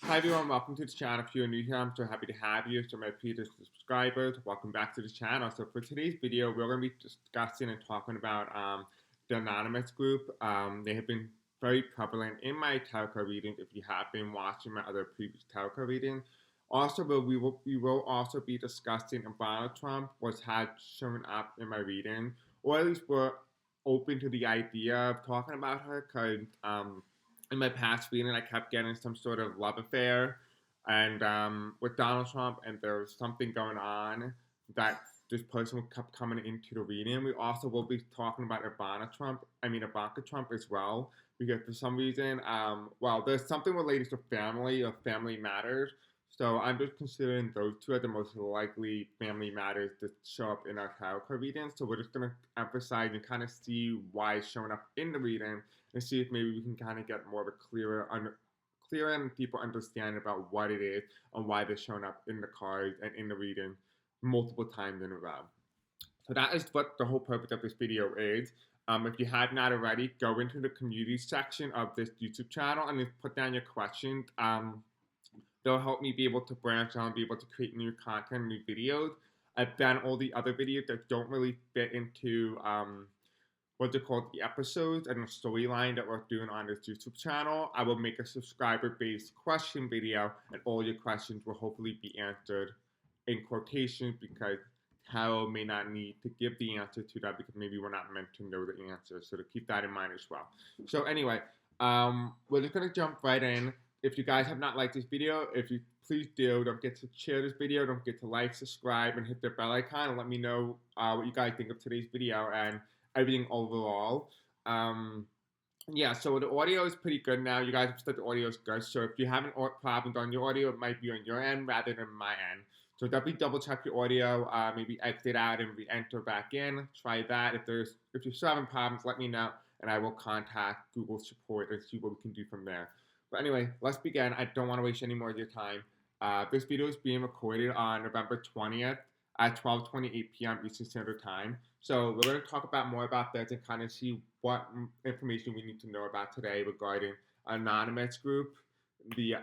Hi everyone, welcome to the channel. If you're new here, I'm so happy to have you. So my previous subscribers, welcome back to the channel. So for today's video, we're going to be discussing and talking about the anonymous group. They have been very prevalent in my tarot readings if you have been watching my other previous tarot readings. Also, we will also be discussing Ivana Trump, what has shown up in my reading, or at least we're open to the idea of talking about her because in my past reading, I kept getting some sort of love affair, and with Donald Trump, and there was something going on that this person kept coming into the reading. We also will be talking about Ivanka Trump as well, because for some reason, there's something related to family or family matters. So I'm just considering those two are the most likely family matters to show up in our tarot card readings. So we're just gonna emphasize and kind of see why it's showing up in the reading and see if maybe we can kind of get more of a clearer and deeper understanding about what it is and why they're showing up in the cards and in the reading multiple times in a row. So that is what the whole purpose of this video is. If you have not already, go into the community section of this YouTube channel and just put down your questions. They'll help me be able to branch out and be able to create new content, new videos. I've done all the other videos that don't really fit into what's it called, the episodes and the storyline that we're doing on this YouTube channel. I will make a subscriber-based question video, and all your questions will hopefully be answered in quotations because Carol may not need to give the answer to that because maybe we're not meant to know the answer. So to keep that in mind as well. So anyway, we're just gonna jump right in. If you guys have not liked this video, if you please do, don't forget to share this video, don't forget to like, subscribe, and hit the bell icon, and let me know what you guys think of today's video and everything overall. Yeah, so the audio is pretty good now. You guys have said the audio is good. So if you have problems on your audio, it might be on your end rather than my end. So definitely double check your audio. Maybe exit out and re-enter back in. Try that. If you're still having problems, let me know, and I will contact Google support and see what we can do from there. But anyway, let's begin. I don't want to waste any more of your time. This video is being recorded on November 20th at 12:28 p.m. Eastern Standard Time. So we're going to talk about more about this and kind of see what information we need to know about today regarding anonymous group, the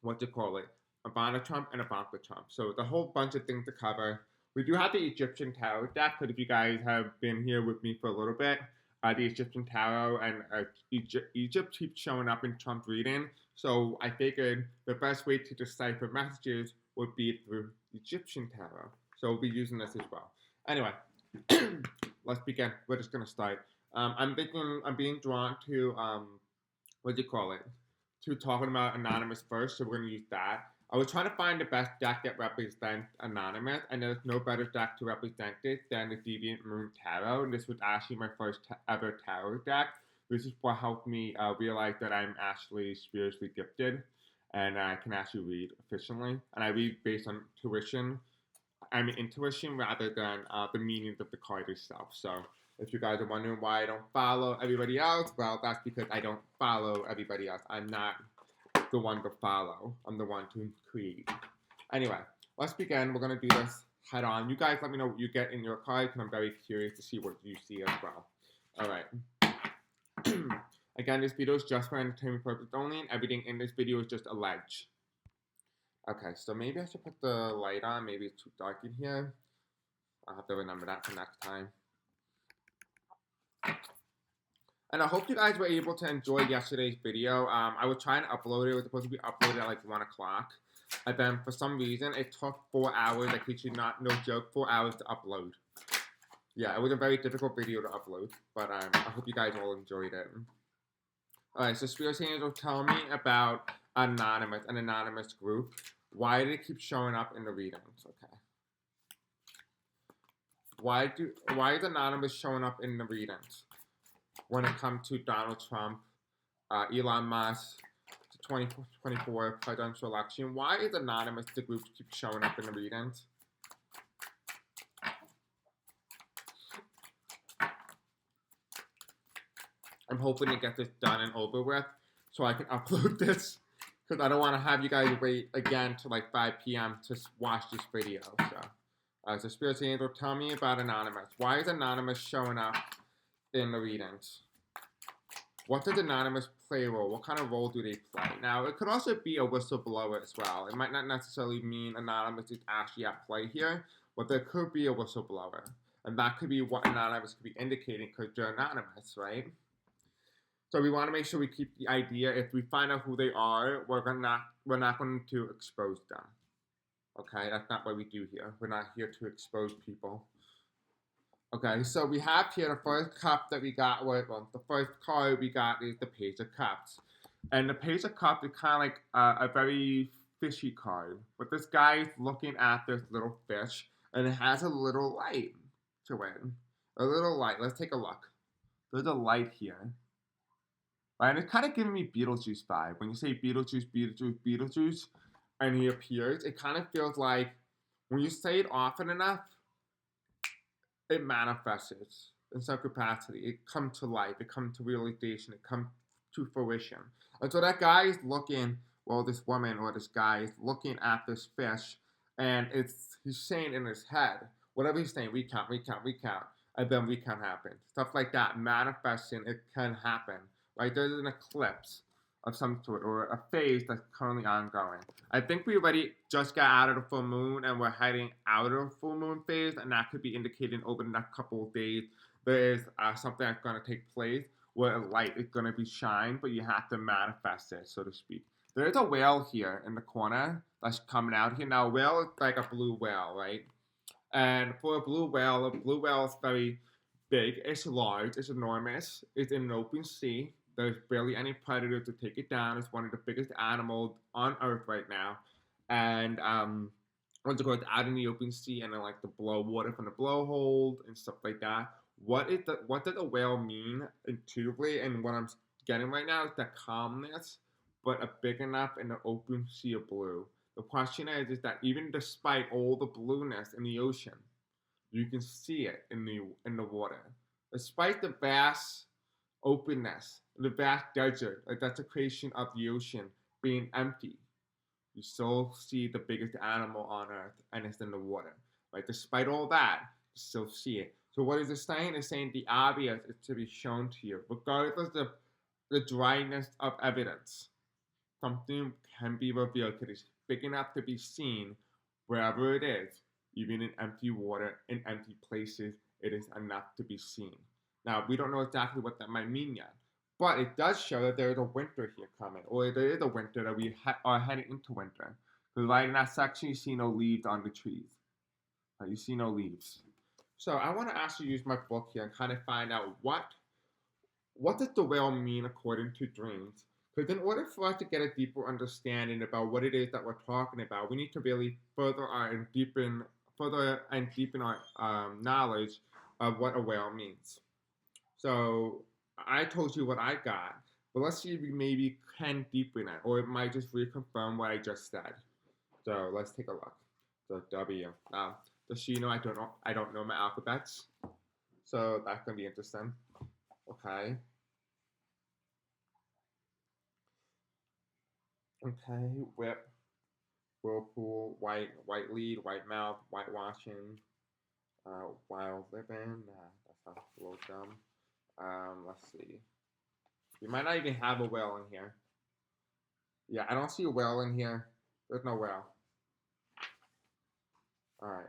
what to call it, Ivana Trump and Ivanka Trump. So the whole bunch of things to cover. We do have the Egyptian tarot deck, but if you guys have been here with me for a little bit, the Egyptian tarot and Egypt keeps showing up in Trump reading. So I figured the best way to decipher messages would be through Egyptian tarot. So we'll be using this as well. Anyway, let's begin. We're just gonna start. I'm being drawn to what do you call it? To talking about anonymous first, so we're gonna use that. I was trying to find the best deck that represents anonymous, and there's no better deck to represent it than the Deviant Moon Tarot. And this was actually my first ever tarot deck. This is what helped me realize that I'm actually spiritually gifted, and I can actually read efficiently. And I read based on intuition rather than the meanings of the card itself. So if you guys are wondering why I don't follow everybody else, well, that's because I don't follow everybody else. I'm not the one to follow. I'm the one to create. Anyway, let's begin. We're going to do this head on. You guys let me know what you get in your cards, and I'm very curious to see what you see as well. All right. Again, this video is just for entertainment purposes only, and everything in this video is just alleged. Okay, so maybe I should put the light on. Maybe it's too dark in here. I'll have to remember that for next time. And I hope you guys were able to enjoy yesterday's video. I was trying to upload it. It was supposed to be uploaded at like 1 o'clock. And then for some reason, it took 4 hours. I kid you not, no joke, 4 hours to upload. Yeah, it was a very difficult video to upload. But I hope you guys all enjoyed it. Alright, so Spirit Angels tell me about an anonymous group. Why did it keep showing up in the readings? Okay. Why is anonymous showing up in the readings? When it comes to Donald Trump, Elon Musk, the 2024 presidential election, why is anonymous the group keep showing up in the readings? I'm hoping to get this done and over with so I can upload this because I don't want to have you guys wait again to like 5 p.m. to watch this video. So Spirit Angel, tell me about anonymous. Why is anonymous showing up in the readings? What does anonymous play a role? What kind of role do they play? Now, it could also be a whistleblower as well. It might not necessarily mean Anonymous is actually at play here, but there could be a whistleblower. And that could be what Anonymous could be indicating because they're anonymous, right? So we want to make sure we keep the idea. If we find out who they are, we're not going to expose them. Okay, that's not what we do here. We're not here to expose people. Okay, so we have here the first cup that we got. Well, the first card we got is the Page of Cups. And the Page of Cups is kind of like a very fishy card. But this guy is looking at this little fish, and it has a little light to it. A little light. Let's take a look. There's a light here. Right, and it's kind of giving me Beetlejuice vibe. When you say Beetlejuice, Beetlejuice, Beetlejuice, and he appears, it kind of feels like when you say it often enough, it manifests in some capacity. It comes to life. It comes to realization. It comes to fruition. And so that guy is looking, well, this woman or this guy is looking at this fish, and he's saying in his head, whatever he's saying, recount, recount, recount, and then recount happens. Stuff like that, manifesting, it can happen. Right? There's an eclipse of some sort or a phase that's currently ongoing. I think we already just got out of the full moon and we're heading out of the full moon phase, and that could be indicating over the next couple of days there is something that's going to take place where a light is going to be shined, but you have to manifest it, so to speak. There's a whale here in the corner that's coming out here. Now, a whale is like a blue whale, right? And for a blue whale is very big. It's large. It's enormous. It's in an open sea. There's barely any predator to take it down. It's one of the biggest animals on Earth right now. And once it goes out in the open sea and then like to blow water from the blowhole and stuff like that. What does a whale mean intuitively? And what I'm getting right now is that calmness, but a big enough in the open sea of blue. The question is that even despite all the blueness in the ocean, you can see it in the water. Despite the vast openness, the vast desert, like that's a creation of the ocean being empty, you still see the biggest animal on Earth, and it's in the water. Right? Despite all that, you still see it. So what is it saying? It's saying the obvious is to be shown to you, regardless of the dryness of evidence. Something can be revealed because it's big enough to be seen wherever it is, even in empty water, in empty places. It is enough to be seen. Now, we don't know exactly what that might mean yet, but it does show that there is a winter here coming, or there is a winter that we are heading into winter. Because right in that section, you see no leaves on the trees. You see no leaves. So I want to actually use my book here and kind of find out what does the whale mean according to dreams. Because in order for us to get a deeper understanding about what it is that we're talking about, we need to really further and deepen our knowledge of what a whale means. So I told you what I got, but let's see if we maybe can deepen it, or it might just reconfirm what I just said. So let's take a look. So W. Now, just so you know, I don't know my alphabets, so that's gonna be interesting. Okay. Okay. Whip, whirlpool, white lead, white mouth, whitewashing, wild living. That sounds a little dumb. Let's see. You might not even have a whale in here. Yeah, I don't see a whale in here. There's no whale. Alright.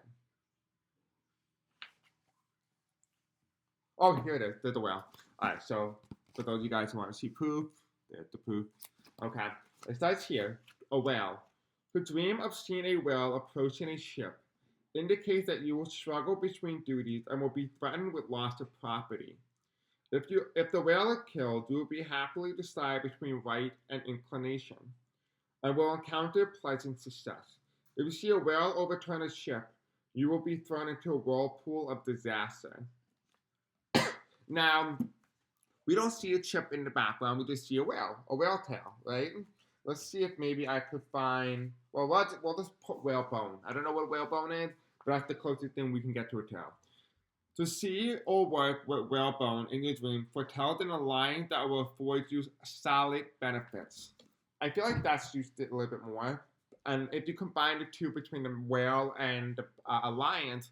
Oh, here it is. There's a whale. Alright, so for those of you guys who want to see proof, there's the proof. Okay. It starts here. A whale. The dream of seeing a whale approaching a ship indicates that you will struggle between duties and will be threatened with loss of property. If the whale is killed, you will be happily decide between right and inclination, and will encounter pleasant success. If you see a whale overturn a ship, you will be thrown into a whirlpool of disaster. Now, we don't see a ship in the background, we just see a whale tail, right? Let's see if maybe I could find, well, we'll just put whalebone. I don't know what whalebone is, but that's the closest thing we can get to a tail. To see or work with whalebone in your dream foretells an alliance that will afford you solid benefits. I feel like that's used it a little bit more. And if you combine the two between the whale and the alliance,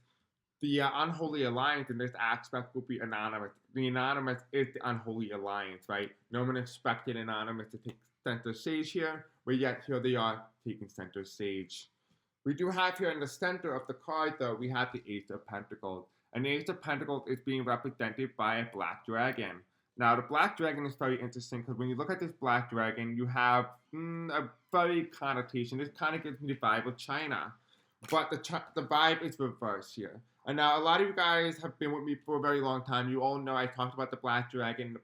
The unholy alliance in this aspect will be Anonymous. The Anonymous is the unholy alliance, right? No one expected Anonymous to take center stage here, but yet here they are taking center stage. We do have here in the center of the card, though, we have the Ace of Pentacles. And the Ace of Pentacles is being represented by a black dragon. Now, the black dragon is very interesting because when you look at this black dragon, you have a very connotation. This kind of gives me the vibe of China. But the vibe is reversed here. And now, a lot of you guys have been with me for a very long time. You all know I talked about the Black Dragon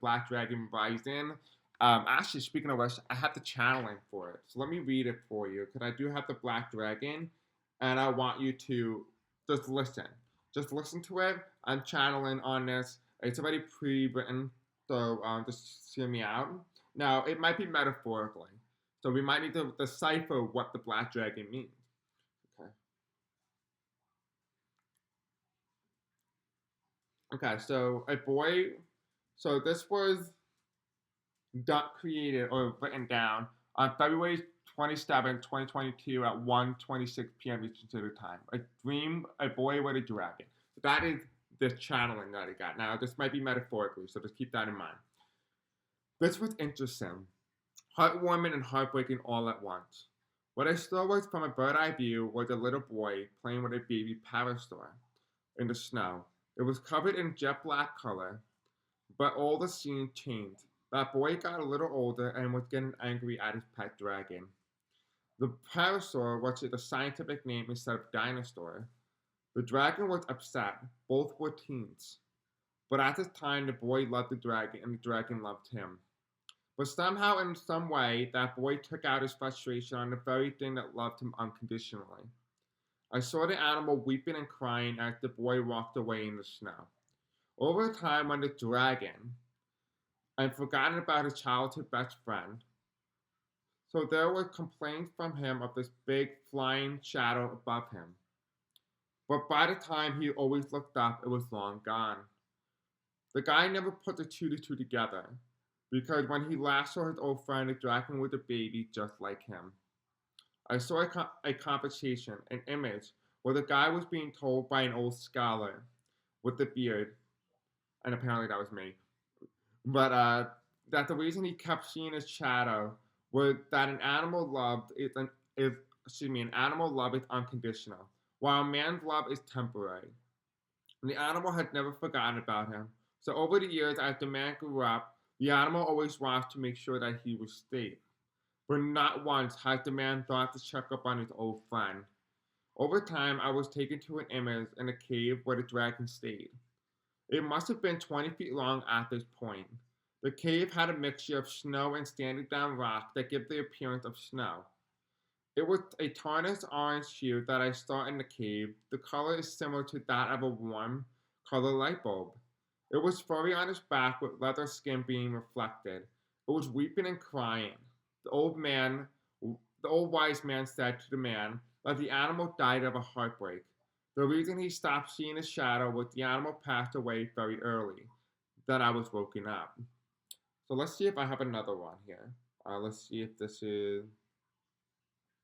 Rising. Actually, speaking of which, I have the channeling for it. So let me read it for you, because I do have the Black Dragon, and I want you to just listen. Just listen to it. I'm channeling on this. It's already pre-written, so just hear me out. Now, it might be metaphorically, so we might need to decipher what the Black Dragon means. Okay. Okay, so this was created or written down on February 27, 2022 at 1:26 p.m. Eastern Standard Time. A boy with a dragon. So that is the channeling that I got. Now, this might be metaphorically, so just keep that in mind. This was interesting. Heartwarming and heartbreaking all at once. What I saw was from a bird-eye view was a little boy playing with a baby parasaur in the snow. It was covered in jet black color, but all the scene changed. That boy got a little older and was getting angry at his pet dragon. The parasaur, which is the scientific name instead of dinosaur, the dragon was upset. Both were teens. But at this time, the boy loved the dragon and the dragon loved him. But somehow, in some way, that boy took out his frustration on the very thing that loved him unconditionally. I saw the animal weeping and crying as the boy walked away in the snow. Over time, when the dragon and forgotten about his childhood best friend. So there were complaints from him of this big flying shadow above him. But by the time he always looked up, it was long gone. The guy never put the two together, because when he last saw his old friend, the dragon was a baby just like him. I saw a conversation, an image, where the guy was being told by an old scholar with the beard, and apparently that was me, but that the reason he kept seeing his shadow was that an animal love is unconditional, while man's love is temporary. And the animal had never forgotten about him. So over the years, as the man grew up, the animal always wanted to make sure that he was safe. But not once has the man thought to check up on his old friend. Over time, I was taken to an image in a cave where the dragon stayed. It must have been 20 feet long at this point. The cave had a mixture of snow and standing down rock that gave the appearance of snow. It was a tarnished orange hue that I saw in the cave. The color is similar to that of a warm color light bulb. It was furry on its back with leather skin being reflected. It was weeping and crying. The old wise man said to the man that the animal died of a heartbreak. The reason he stopped seeing his shadow was the animal passed away very early. Then I was woken up. So let's see if I have another one here. Let's see if this is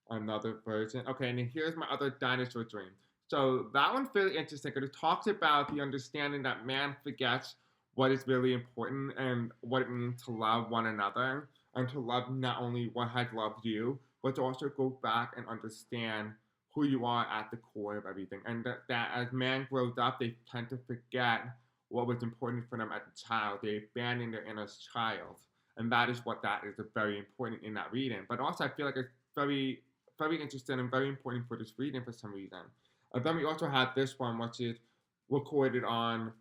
another version. Okay, and here's my other dinosaur dream. So that one's really interesting because it talks about the understanding that man forgets what is really important and what it means to love one another and to love not only what has loved you, but to also go back and understand who you are at the core of everything. And that as man grows up, they tend to forget what was important for them as a child. They abandon their inner child. And that is what that is very important in that reading. But also I feel like it's very, very interesting and very important for this reading for some reason. And then we also have this one, which is recorded on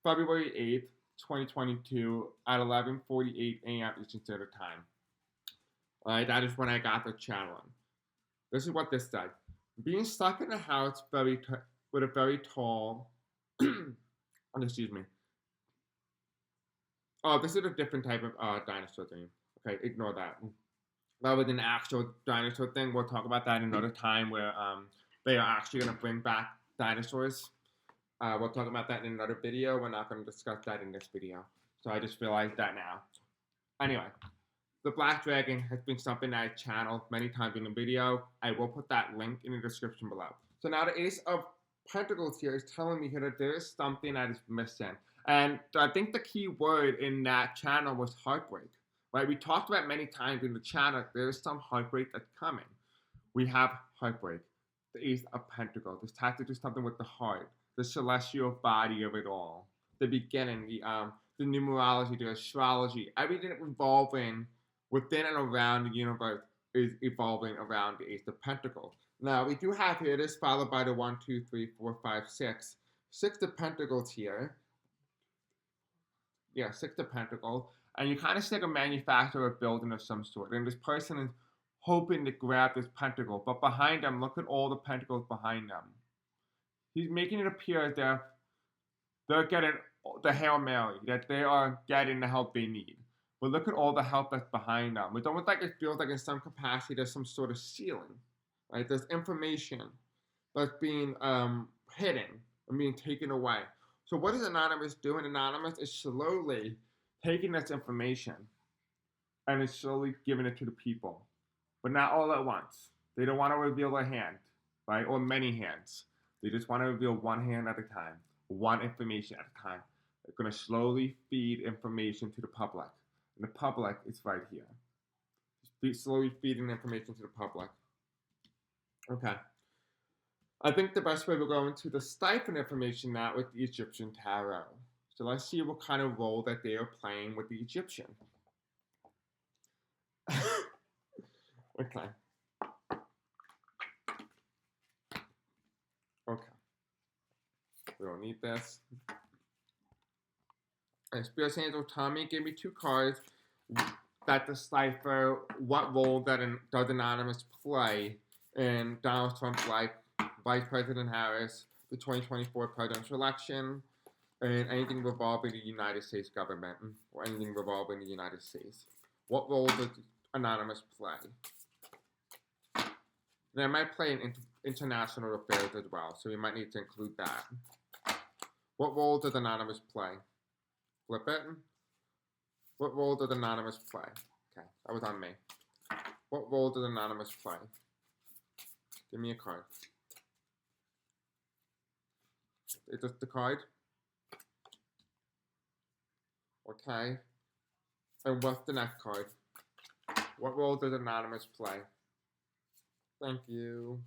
February 8th, 2022 at 11:48 a.m. Eastern Standard Time. Alright, that is when I got the channeling. This is what this said. Being stuck in a house with a very tall, excuse me. Oh, this is a different type of dinosaur thing. Okay, ignore that. That was an actual dinosaur thing. We'll talk about that another time where they are actually going to bring back dinosaurs. We'll talk about that in another video. We're not going to discuss that in this video. So I just realized that now. Anyway, the Black Dragon has been something that I channeled many times in the video. I will put that link in the description below. So now the Ace of pentacles here is telling me here that there is something that is missing. And I think the key word in that channel was heartbreak. Right? We talked about many times in the channel, there is some heartbreak that's coming. We have heartbreak, the Ace of Pentacles. This has to do something with the heart, the celestial body of it all, the beginning, the numerology, the astrology, everything revolving within and around the universe is evolving around the Ace of Pentacles. Now we do have here this followed by the 1, 2, 3, 4, 5, 6. 6 of Pentacles here. Yeah, 6 of Pentacles. And you kind of see like a manufacturer of building of some sort. And this person is hoping to grab this pentacle. But behind them, look at all the pentacles behind them. He's making it appear as if they're getting the Hail Mary, that they are getting the help they need. But look at all the help that's behind them. It's almost like it feels like in some capacity there's some sort of ceiling. Right? There's information that's being hidden and being taken away. So what is Anonymous doing? Anonymous is slowly taking this information and is slowly giving it to the people. But not all at once. They don't want to reveal a hand, right? Or many hands. They just want to reveal one hand at a time, one information at a time. They're going to slowly feed information to the public. And the public is right here. Just slowly feeding information to the public. Okay. I think the best way we're going to decipher information now with the Egyptian tarot. So let's see what kind of role that they are playing with the Egyptian. Okay. Okay. We don't need this. And Spirit Angel Tommy gave me 2 cards that decipher what role that does Anonymous play in Donald Trump's life, Vice President Harris, the 2024 presidential election, and anything revolving the United States government or anything revolving the United States. What role does Anonymous play? They might play in international affairs as well, so we might need to include that. What role does Anonymous play? Flip it. What role does Anonymous play? Okay, that was on me. What role does Anonymous play? Give me a card. Is this the card? Okay. And what's the next card? What role does Anonymous play? Thank you.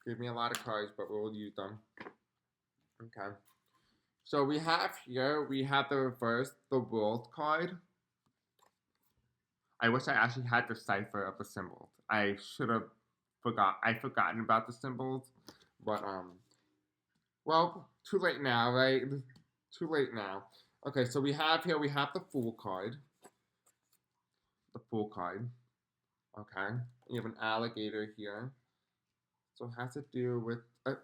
Give me a lot of cards, but we'll use them. Okay. So we have here, we have the reverse, the World card. I wish I actually had the cipher of the symbols. I should have forgotten about the symbols. But, well, too late now, right? Too late now. Okay, so we have here, we have the Fool card. The Fool card. Okay. You have an alligator here. So it has to do with,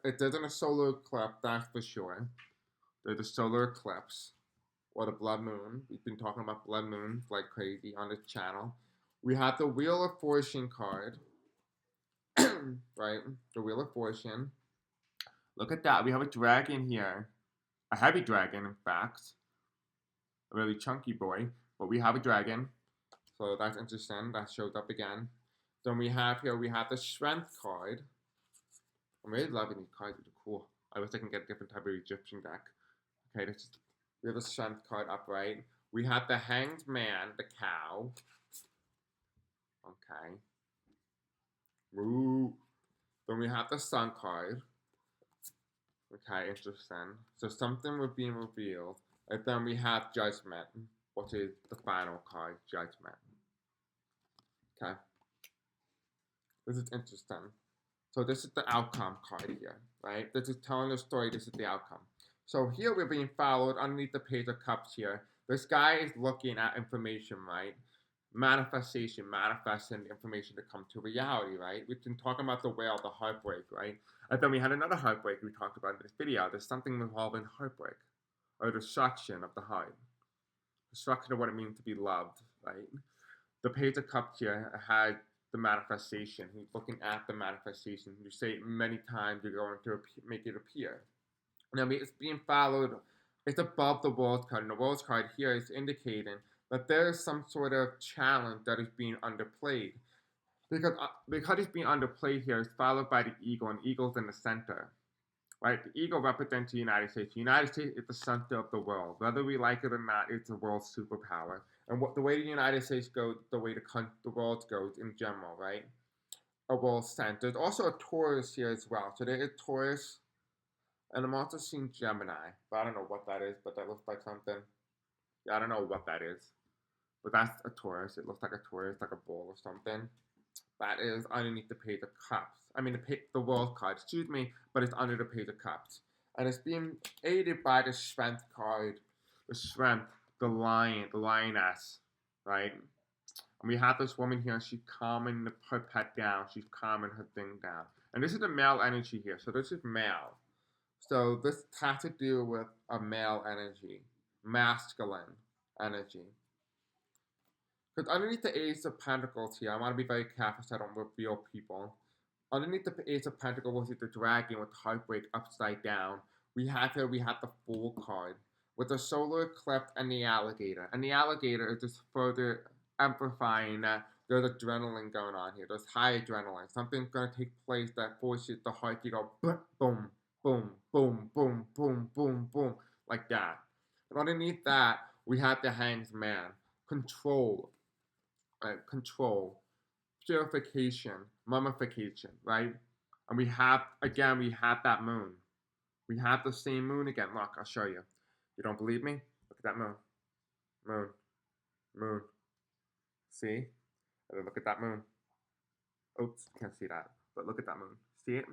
it doesn't a solar eclipse, that's for sure. There's a solar eclipse, or the blood moon. We've been talking about blood moons like crazy on this channel. We have the Wheel of Fortune card, right? The Wheel of Fortune. Look at that. We have a dragon here. A heavy dragon, in fact. A really chunky boy. But we have a dragon. So that's interesting. That shows up again. Then we have here, we have the Strength card. I'm really loving these cards. They're cool. I wish I can get a different type of Egyptian deck. Okay, we have the Strength card upright. We have the Hanged Man, the cow. Okay. Woo. Then we have the Sun card. Okay, interesting. So something was being revealed. And then we have Judgment, which is the final card, Judgment. Okay. This is interesting. So this is the outcome card here, right? This is telling the story, this is the outcome. So here we're being followed underneath the Page of Cups here. This guy is looking at information, right? Manifestation, manifesting information to come to reality, right? We've been talking about the whale, the heartbreak, right? And then we had another heartbreak we talked about in this video. There's something involving heartbreak, or destruction of the heart. Destruction of what it means to be loved, right? The Page of Cups here had the manifestation. He's looking at the manifestation. You say it many times, you're going to make it appear. Now it's being followed, it's above the World card. And the World card here is indicating that there is some sort of challenge that is being underplayed. Because it's being underplayed here, it's followed by the eagle, and eagle's in the center. right? The eagle represents the United States. The United States is the center of the world. Whether we like it or not, it's the world's superpower. And what the way the United States goes, the way the world goes in general, right? A world center. There's also a Taurus here as well. So there is Taurus, and I'm also seeing Gemini. But I don't know what that is, but that looks like something. Yeah, I don't know what that is. But that's a Taurus. It looks like a Taurus, like a bull or something. That is underneath the Page of Cups. I mean, the World card, excuse me, but it's under the Page of Cups. And it's being aided by the Strength card. The Strength, the Lion, the Lioness, right? And we have this woman here, she's calming her pet down. She's calming her thing down. And this is the male energy here. So this is male. So this has to do with a male energy, masculine energy. Because underneath the Ace of Pentacles here, I want to be very careful so I don't reveal people. Underneath the Ace of Pentacles is the dragon with heartbreak upside down. We have the Fool card with the solar eclipse and the alligator. And the alligator is just further amplifying that there's adrenaline going on here. There's high adrenaline. Something's going to take place that forces the heart to go boom, boom, boom, boom, boom, boom, boom, boom, like that. And underneath that, we have the Hanged Man. Control, control, purification, mummification, right? And we have that moon. We have the same moon again. Look, I'll show you. You don't believe me? Look at that moon. Moon. Moon. See? And then look at that moon. Oops, can't see that. But look at that moon. See it?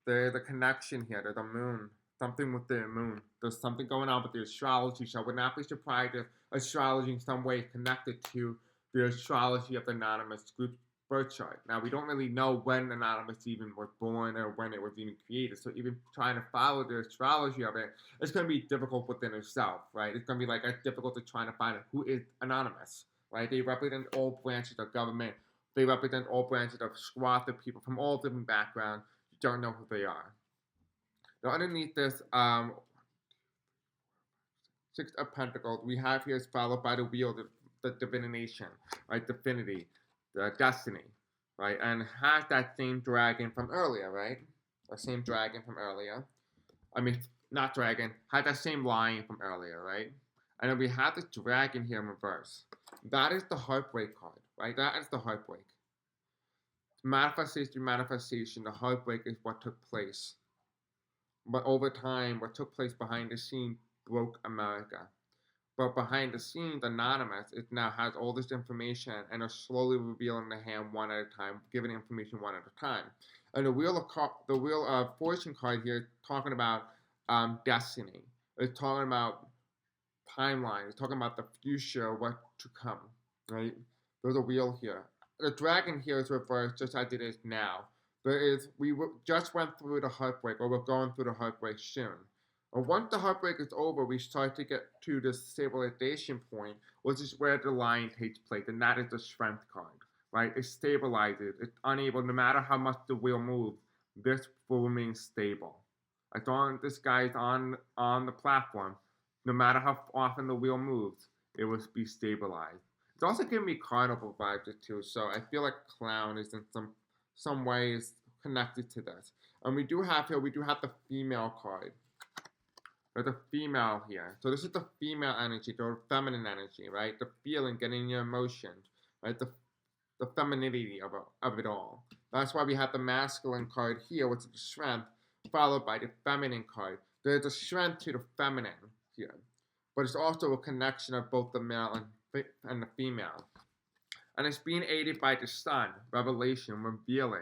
There's a connection here. There's a moon. Something with the moon. There's something going on with the astrology. So I would not be surprised if astrology in some way is connected to the astrology of the anonymous group birth chart. Now, we don't really know when Anonymous even was born or when it was even created. So even trying to follow the astrology of it, it's going to be difficult within itself, right? It's going to be like difficult to try to find out who is Anonymous, right? They represent all branches of government. They represent all branches of swath of people from all different backgrounds. You don't know who they are. Now, underneath this Six of Pentacles, we have here is followed by the wheel, the divination, right? Divinity, the destiny, right? And has that same dragon from earlier, right? The same dragon from earlier. I mean, not dragon, had that same lion from earlier, right? And then we have this dragon here in reverse. That is the heartbreak card, right? That is the heartbreak. Manifestation, the heartbreak is what took place. But over time, what took place behind the scene broke America. But behind the scenes, Anonymous, it now has all this information and is slowly revealing the hand one at a time, giving information one at a time. And the wheel of fortune card here, talking about destiny. It's talking about timeline. It's talking about the future, what to come. Right? There's a wheel here. The dragon here is reversed, just as it is now. We just went through the heartbreak, or we're going through the heartbreak soon. And once the heartbreak is over, we start to get to the stabilization point, which is where the lion takes place, and that is the strength card, right? It stabilizes. It's unable, no matter how much the wheel moves, this will remain stable. As long as this guy is on the platform, no matter how often the wheel moves, it will be stabilized. It's also giving me carnival vibes too, so I feel like clown is in some ways connected to this. And we do have the female card. There's a female here. So this is the female energy, the feminine energy, right? The feeling, getting your emotions, right? The femininity of it all. That's why we have the masculine card here, which is the strength, followed by the feminine card. There's a strength to the feminine here. But it's also a connection of both the male and the female. And it's being aided by the sun, revelation, revealing,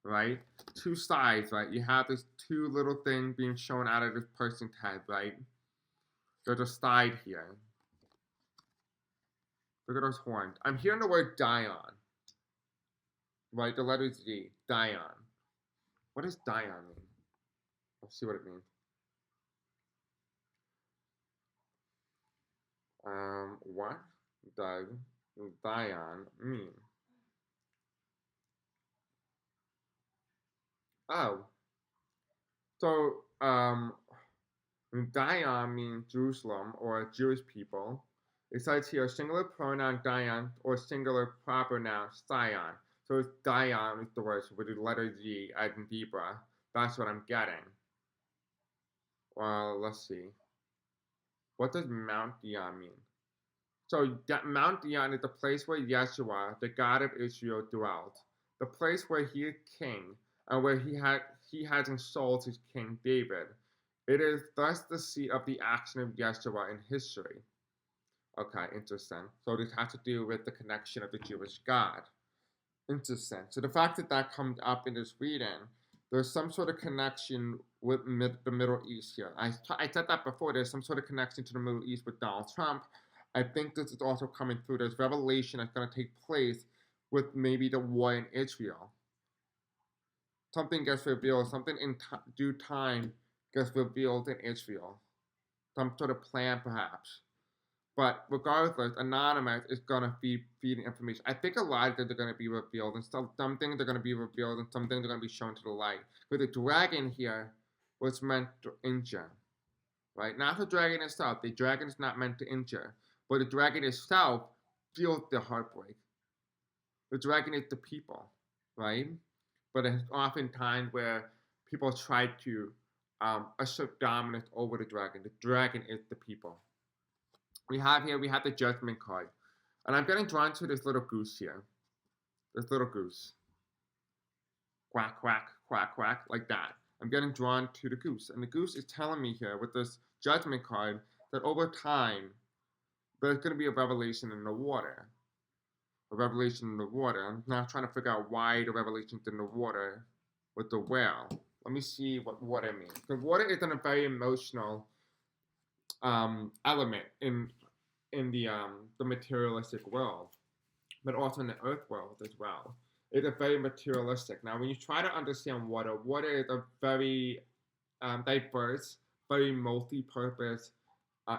right? Two sides, right? You have this two little things being shown out of this person's head, right? There's a side here. Look at those horns. I'm hearing the word Dion, right? The letter Z, Dion. What does Dion mean? Let's see what it means. What does Dion mean? Oh, so Dion means Jerusalem or Jewish people. It says here singular pronoun Dion or singular proper noun Sion. So it's Dion with the word with the letter Z as in Debra. That's what I'm getting. Well, let's see. What does Mount Dion mean? So Mount Dion is the place where Yeshua, the God of Israel, dwelt, the place where he is king, and where he has installed his king David. It is thus the seat of the action of Yeshua in history. Okay, interesting. So this has to do with the connection of the Jewish God. Interesting. So the fact that that comes up in this reading, there's some sort of connection with the Middle East here. I said that before. There's some sort of connection to the Middle East with Donald Trump. I think this is also coming through. There's revelation that's going to take place with maybe the war in Israel. Something gets revealed. Something in due time gets revealed in Israel. Some sort of plan, perhaps. But regardless, Anonymous is gonna be feeding information. I think a lot of things are gonna be revealed, and some things are gonna be revealed, and some things are gonna be shown to the light. But the dragon here was meant to injure, right? Not the dragon itself. The dragon is not meant to injure, but the dragon itself feels the heartbreak. The dragon is the people, right? But it's often times where people try to assert dominance over the dragon. The dragon is the people. We have the judgment card. And I'm getting drawn to this little goose here. This little goose. Quack, quack, quack, quack, like that. I'm getting drawn to the goose. And the goose is telling me here with this judgment card that over time, there's going to be a revelation in the water. A revelation in the water. I'm now trying to figure out why the revelation's in the water with the whale. Let me see what water means. Because water is a very emotional element in the materialistic world, but also in the earth world as well. It is very materialistic. Now, when you try to understand water, water is a very diverse, very multi-purpose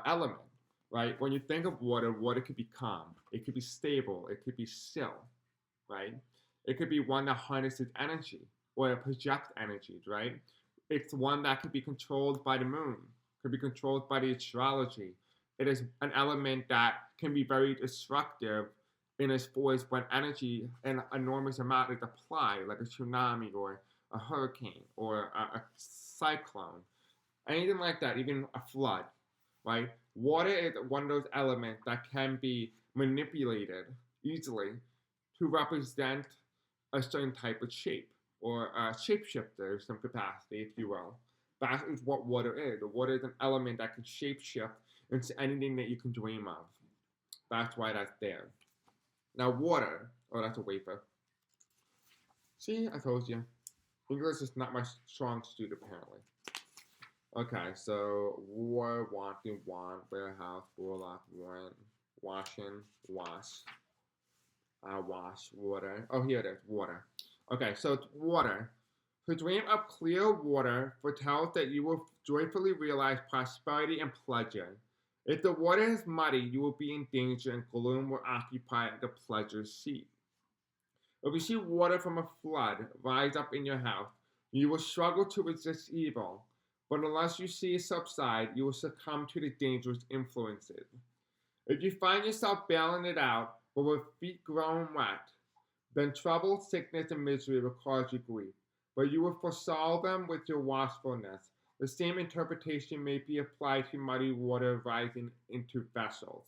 element, right? When you think of water, water could be calm, it could be stable, it could be still, right? It could be one that harnesses energy or projects energies, right? It's one that could be controlled by the moon, could be controlled by the astrology. It is an element that can be very destructive in its force when energy, an enormous amount, is applied, like a tsunami or a hurricane or a cyclone, anything like that, even a flood, right? Water is one of those elements that can be manipulated easily to represent a certain type of shape or a shapeshifter of some capacity, if you will. That is what water is. Water is an element that can shapeshift into anything that you can dream of. That's why that's there. Now, water. Oh, that's a wafer. See, I told you. English is not my strong suit, apparently. Okay, so war, wanting, want, warehouse, warlock, warrant, washing, wash, wash, water. Oh, here it is, water. Okay, so it's water. To dream of clear water foretells that you will joyfully realize prosperity and pleasure. If the water is muddy, you will be in danger and gloom will occupy the pleasure seat. If you see water from a flood rise up in your house, you will struggle to resist evil, but unless you see it subside, you will succumb to the dangerous influences. If you find yourself bailing it out, but with feet grown wet, then trouble, sickness, and misery will cause you grief, but you will foresaw them with your watchfulness. The same interpretation may be applied to muddy water rising into vessels.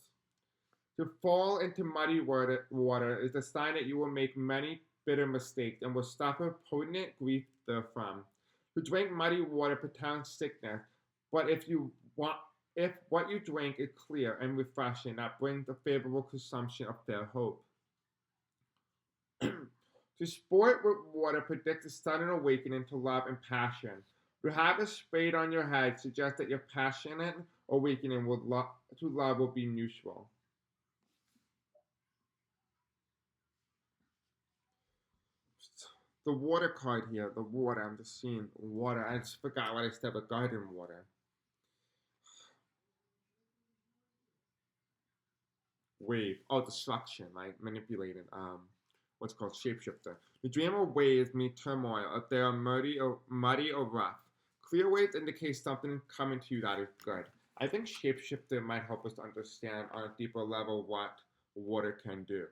To fall into muddy water is a sign that you will make many bitter mistakes and will suffer poignant grief therefrom. To drink muddy water portends sickness, but if what you drink is clear and refreshing, that brings the favorable consumption of fair hope. To sport with water predicts a sudden awakening to love and passion. To have it sprayed on your head suggests that your passionate awakening to love will be mutual. The water card here, the water, I'm just seeing water. I just forgot what I said about garden water. Wave. Oh, destruction, right? Manipulating. What's called shapeshifter. The dream of waves mean turmoil if they are muddy or rough. Clear waves indicate something coming to you that is good. I think shapeshifter might help us understand on a deeper level what water can do.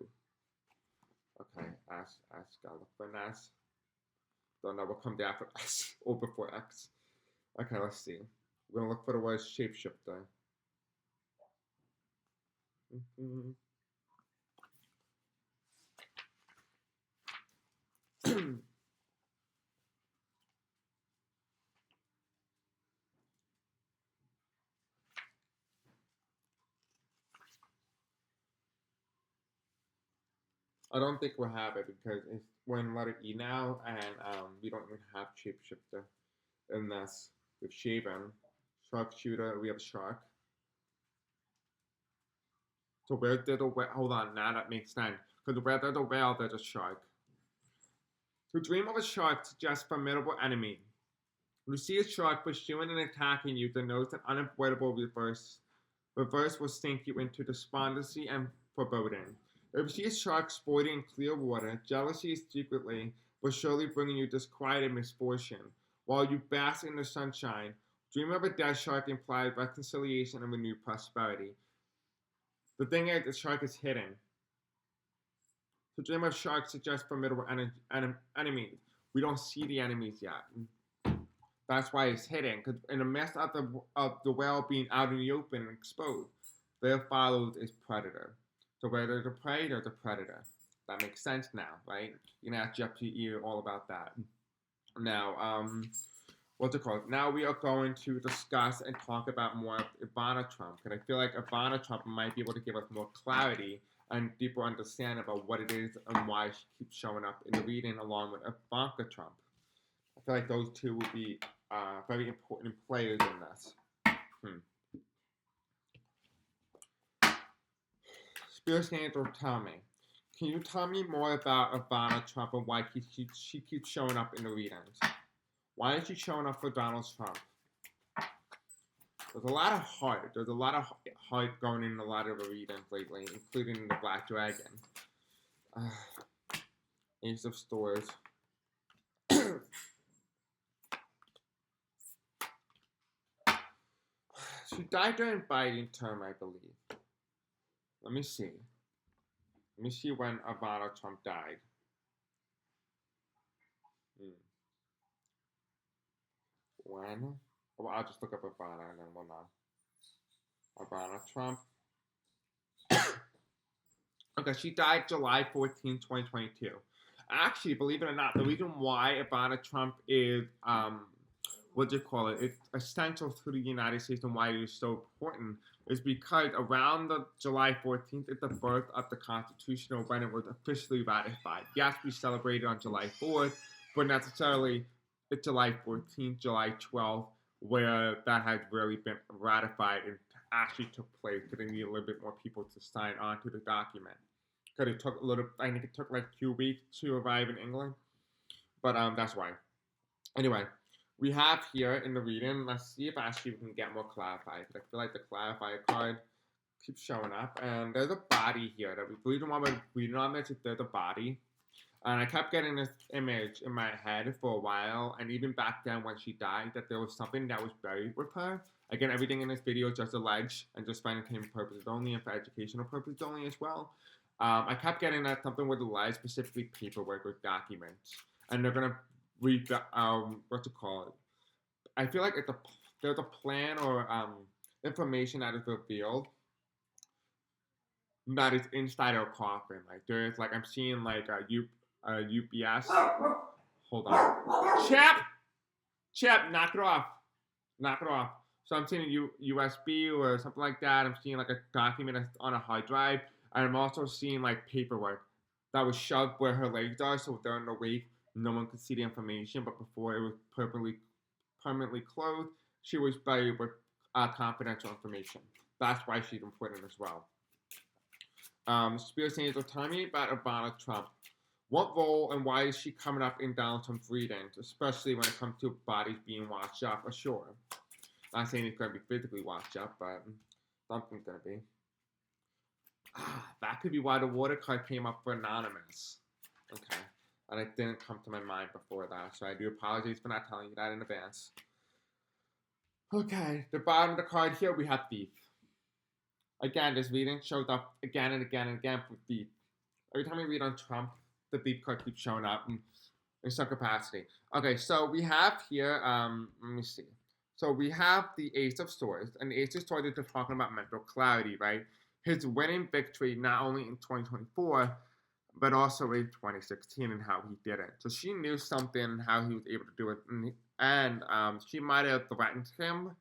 Okay, gotta look for an S. Don't know what comes after S or before X. Okay, let's see. We're gonna look for the word shapeshifter. Mm-hmm. I don't think we'll have it because we're in letter E now, and we don't even have shapeshifter unless we've shaven. Sharpshooter, we have a shark. So where did the whale? Hold on, now that makes sense. Because where there's a whale, there's a shark. To dream of a shark suggests formidable enemy. When you see a shark pursuing and attacking you, denotes an unavoidable reverse. Reverse will sink you into despondency and foreboding. If you see a shark sporting in clear water, jealousy is secretly but surely bringing you disquiet and misfortune. While you bask in the sunshine, dream of a dead shark implies reconciliation and renewed prosperity. The thing is, the shark is hidden. To dream of sharks suggests formidable enemies. We don't see the enemies yet. That's why it's hidden. Because in the midst of the whale being out in the open and exposed, there follows its predator. So where there's a prey, there's a predator. That makes sense now, right? You can ask Jeff GE all about that. Now, what's it called? Now we are going to discuss and talk about more of Ivana Trump. Because I feel like Ivana Trump might be able to give us more clarity and deeper understanding about what it is and why she keeps showing up in the reading along with Ivanka Trump. I feel like those two would be very important players in this. Spirit Angel, tell me. Can you tell me more about Ivana Trump and why she keeps showing up in the readings? Why is she showing up for Donald Trump? There's a lot of heart. There's a lot of heart going in a lot of the readings lately, including the Black Dragon. Ace of Swords. She died during Biden's term, I believe. Let me see. Let me see when Ivana Trump died. When? Well, I'll just look up Ivana and then we'll know. Ivana Trump. Okay, she died July 14, 2022. Actually, believe it or not, the reason why Ivana Trump is, what do you call it? It's essential to the United States and why it is so important is because around the July 14th is the birth of the Constitution when it was officially ratified. Yes, we celebrated on July 4th, but necessarily it's July 14th, July 12th, where that has really been ratified and actually took place because they need a little bit more people to sign on to the document. Because it took I think it took like 2 weeks to arrive in England. But that's why. Anyway, we have here in the reading, let's see if actually we can get more clarified. I feel like the clarifier card keeps showing up. And there's a body here that we believe in. While we're reading on this, there's a body. And I kept getting this image in my head for a while. And even back then when she died, that there was something that was buried with her. Again, everything in this video is just alleged and just for entertainment purposes only and for educational purposes only as well. I kept getting that something with alleged, specifically paperwork or documents. And they're going to read the, what's it called? I feel like there's a plan or information that is revealed that is inside our coffin. Like there's like I'm seeing like a UPS. Hold on, Chip, knock it off. So I'm seeing a USB or something like that. I'm seeing like a document that's on a hard drive, and I'm also seeing like paperwork that was shoved where her legs are, so during the wake, no one could see the information. But before it was permanently closed, she was buried with confidential information. That's why she's important as well. Spirit Angel, tell me about Ivana Trump. What role and why is she coming up in Donald Trump's readings, especially when it comes to bodies being washed up ashore? Not saying it's going to be physically washed up, but something's going to be. That could be why the water card came up for anonymous. Okay. And it didn't come to my mind before that, so I do apologize for not telling you that in advance. Okay, the bottom of the card here, we have thief. Again, this reading shows up again and again and again for thief. Every time we read on Trump, the thief card keeps showing up in some capacity. Okay, so we have here, let me see. So we have the Ace of Swords, and the Ace of Swords is talking about mental clarity, right? His winning victory not only in 2024, but also in 2016 and how he did it. So she knew something, how he was able to do it, and she might have threatened him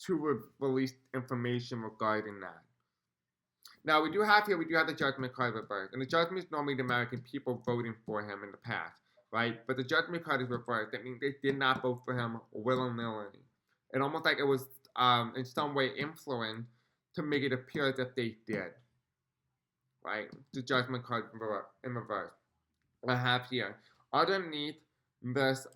to release information regarding that. Now we do have the judgment card reversed, and the judgment is normally the American people voting for him in the past, right? But the judgment card is reversed. That means they did not vote for him willy-nilly. It almost like it was in some way influenced to make it appear as if they did, right? The judgment card in reverse. I have here underneath this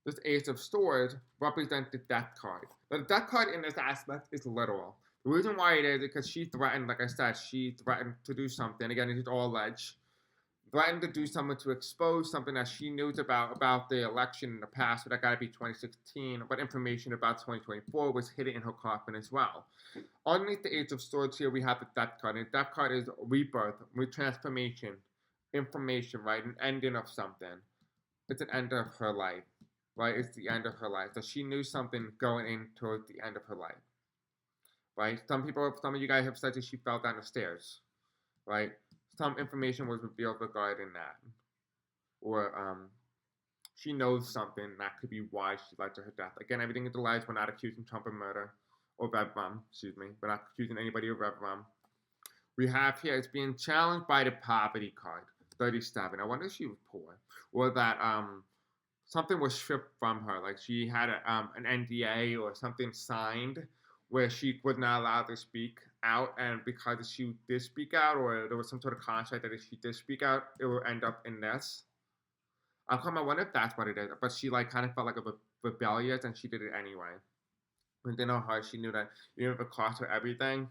this Ace of Swords represents the Death card. But the Death card in this aspect is literal. The reason why it is because she threatened, like I said, she threatened to do something. Again, it's all alleged. Threatened to do something to expose something that she knew about the election in the past, but that got to be 2016. But information about 2024 was hidden in her coffin as well. Underneath the Ace of Swords here, we have the Death card. And the Death card is rebirth, transformation, information, right? An ending of something. It's an end of her life, right? It's the end of her life. So she knew something going in towards the end of her life, right? Some of you guys have said that she fell down the stairs, right? Some information was revealed regarding that, or she knows something that could be why she led to her death. Again, everything is the lies. We're not accusing Trump of murder or Rev Rum, excuse me. We're not accusing anybody of Rev Rum. We have here, it's being challenged by the poverty card, 37. I wonder if she was poor, or that something was stripped from her, like she had an NDA or something signed where she was not allowed to speak out, and because she did speak out, or there was some sort of contract that if she did speak out, it will end up in this. I wonder if that's what it is, but she like kind of felt like a rebellious, and she did it anyway. Within her heart, she knew that even if it cost her everything,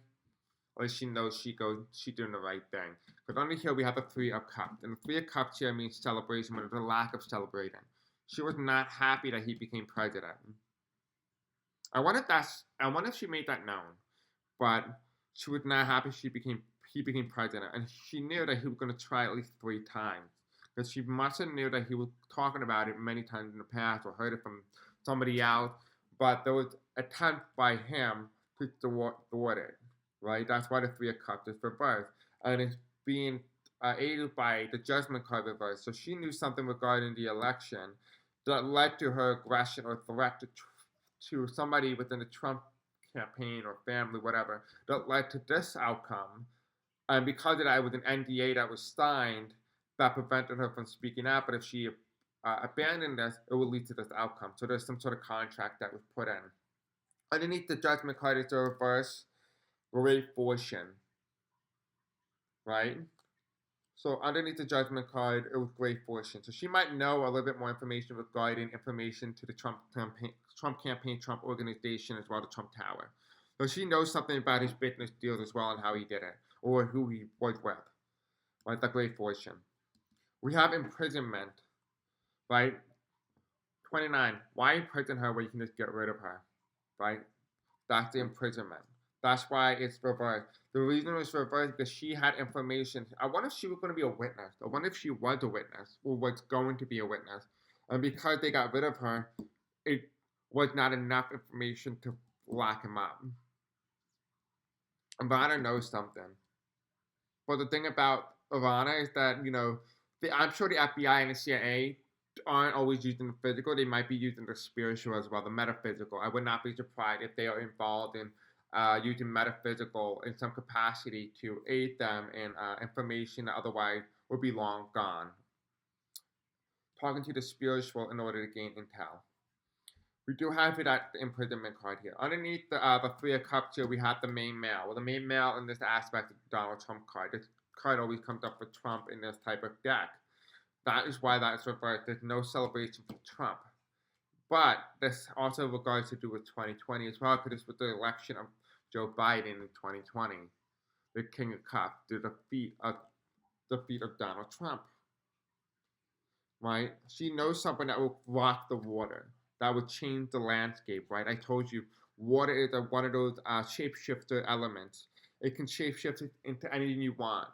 at least she knows she's doing the right thing. Because under here we have the Three of Cups, and the Three of Cups here means celebration, but the lack of celebrating. She was not happy that he became president. I wonder if she made that known, but she was not happy he became president, and she knew that he was going to try at least 3 times, because she must have knew that he was talking about it many times in the past or heard it from somebody else, but there was attempt by him to thwart it, right? That's why the Three of Cups is reversed, and it's being aided by the Judgment card reversed. So she knew something regarding the election that led to her aggression or threat to somebody within the Trump campaign or family, whatever, that led to this outcome. And because of that, it was an NDA that was signed that prevented her from speaking out. But if she abandoned this, it would lead to this outcome. So there's some sort of contract that was put in. Underneath the Judgment card is the reverse great fortune, right? So underneath the Judgment card, it was great fortune. So she might know a little bit more information regarding information to the Trump campaign, Trump organization, as well as the Trump Tower. So she knows something about his business deals as well and how he did it, or who he was with, right? The great fortune. We have imprisonment, right? 29. Why imprison her when you can just get rid of her, right? That's the imprisonment. That's why it's reversed. The reason it's reversed because she had information. I wonder if she was going to be a witness. I wonder if she was a witness or was going to be a witness. And because they got rid of her, it was not enough information to lock him up. Ivana knows something. But the thing about Ivana is that, I'm sure the FBI and the CIA aren't always using the physical. They might be using the spiritual as well, the metaphysical. I would not be surprised if they are involved in using metaphysical in some capacity to aid them in information that otherwise would be long gone. Talking to the spiritual in order to gain intel. We do have it at the imprisonment card here. Underneath the Three of Cups here, we have the main male. Well, the main male in this aspect is the Donald Trump card. This card always comes up for Trump in this type of deck. That is why that is reversed. There's no celebration for Trump. But this also regards to do with 2020 as well, because this was the election of Joe Biden in 2020. The King of Cups, the defeat of Donald Trump. Right? She knows something that will rock the water, that would change the landscape, right? I told you, water is one of those shapeshifter elements. It can shapeshift into anything you want.